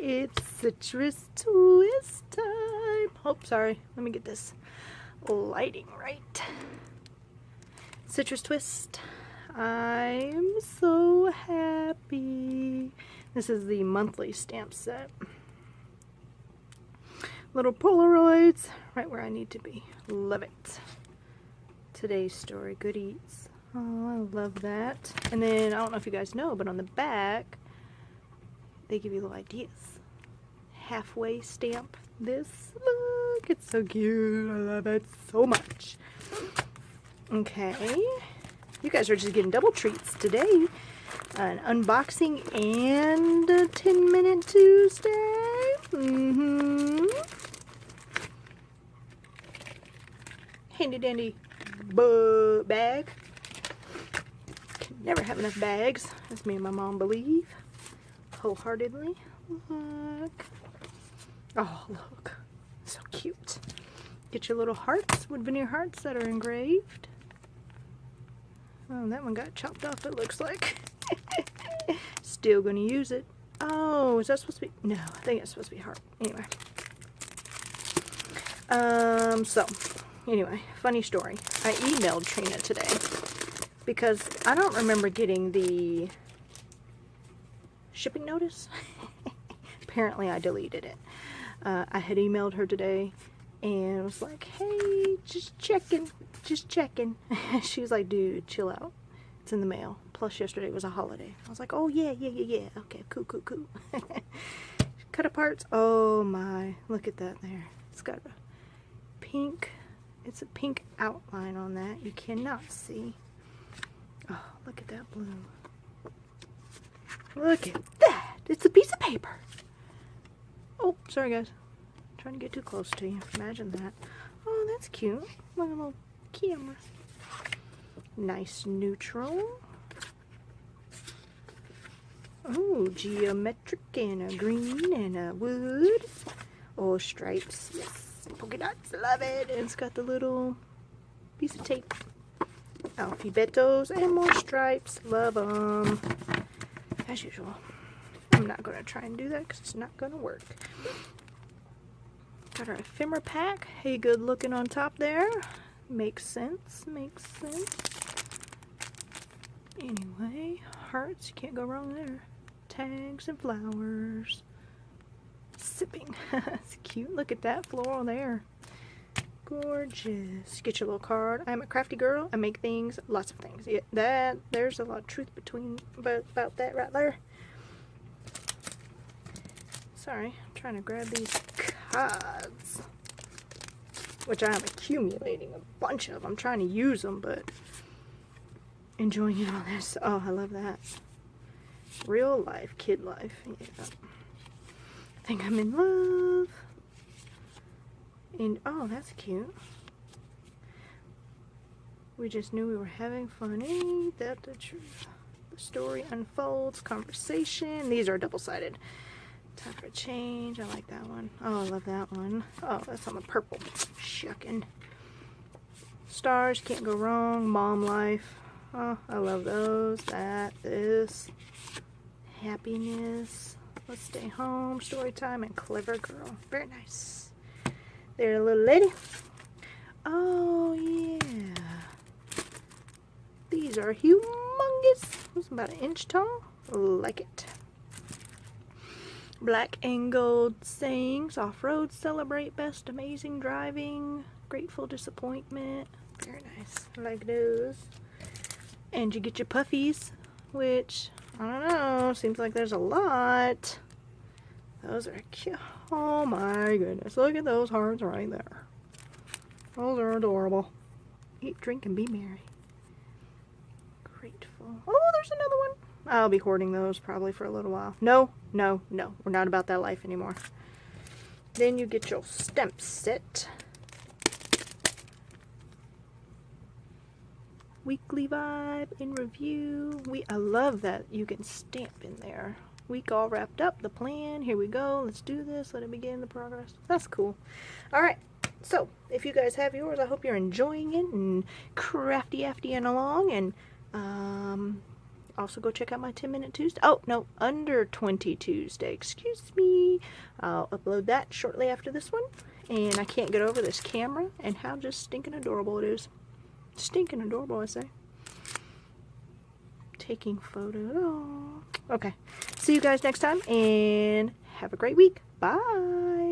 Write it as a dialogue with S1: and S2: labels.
S1: it's citrus twist time. Oh, sorry. Let me get this lighting right. Citrus twist. I'm so happy. This is the monthly stamp set. Little Polaroids, right where I need to be. Love it. Today's story, Good Eats. Oh, I love that. And then, I don't know if you guys know, but on the back, they give you little ideas. Halfway stamp this. Look, it's so cute. I love it so much. Okay. You guys are just getting double treats today. An unboxing and a 10-minute Tuesday. Handy dandy bag. Can never have enough bags, as me and my mom believe wholeheartedly. Look. Oh, look. So cute. Get your little hearts, wood veneer hearts that are engraved. Oh, that one got chopped off, it looks like. Still gonna use it. Oh, is that supposed to be? No, I think it's supposed to be heart. Anyway. Anyway, funny story. I emailed Trina today because I don't remember getting the shipping notice. Apparently I deleted it. I had emailed her today and was like, hey, just checking. She was like, dude, chill out. It's in the mail. Plus yesterday was a holiday. I was like, oh yeah. Okay, cool. Cut aparts. Oh my, look at that there. It's got a pink, it's a pink outline on that. You cannot see. Oh, look at that blue. Look at that. It's a piece of paper. Oh, sorry guys. I'm trying to get too close to you. Imagine that. Oh, that's cute. Like a little camera. Nice neutral. Oh, geometric and a green and a wood. Oh, stripes. Yes. Polka dots. Love it. And it's got the little piece of tape. Alphabetos and more stripes. Love them. As usual. I'm not going to try and do that because it's not going to work. Got our ephemera pack. Hey, good looking on top there. Makes sense. Anyway, hearts. You can't go wrong there. Tags and flowers. Sipping. It's cute. Look at that floral there. Gorgeous. Get your little card. I'm a crafty girl. I make things. Lots of things. Yeah, there's a lot of truth about that right there. Sorry, I'm trying to grab these cards, which I am accumulating a bunch of. I'm trying to use them, but enjoying it all this. Oh, I love that. Real life, kid life. Yeah. I think I'm in love. And oh, that's cute. We just knew we were having fun. Ain't that the truth? The story unfolds. Conversation. These are double-sided. Time for a change. I like that one. Oh, I love that one. Oh, that's on the purple. Shucking. Stars, can't go wrong. Mom life. Oh, I love those. That, this. Happiness. Let's stay home. Story time and clever girl. Very nice. There, little lady. Oh, yeah. These are humongous. It's about an inch tall. Like it. Black and gold sayings. Off-road, celebrate, best, amazing driving, grateful, disappointment. Very nice. I like those. And you get your puffies, which, I don't know, seems like there's a lot. Those are cute. Oh my goodness. Look at those hearts right there. Those are adorable. Eat, drink, and be merry. Grateful. Oh, there's another one. I'll be hoarding those probably for a little while. No. We're not about that life anymore. Then you get your stamp set. Weekly vibe in review. I love that you can stamp in there. Week all wrapped up. The plan. Here we go. Let's do this. Let it begin the progress. That's cool. Alright. So, if you guys have yours, I hope you're enjoying it and crafty-aftying along. And, also go check out my 10-minute Tuesday. Oh, no, under 20 Tuesday. Excuse me. I'll upload that shortly after this one. And I can't get over this camera and how just stinking adorable it is. Stinking adorable, I say. Taking photos. Oh. Okay. See you guys next time and have a great week. Bye.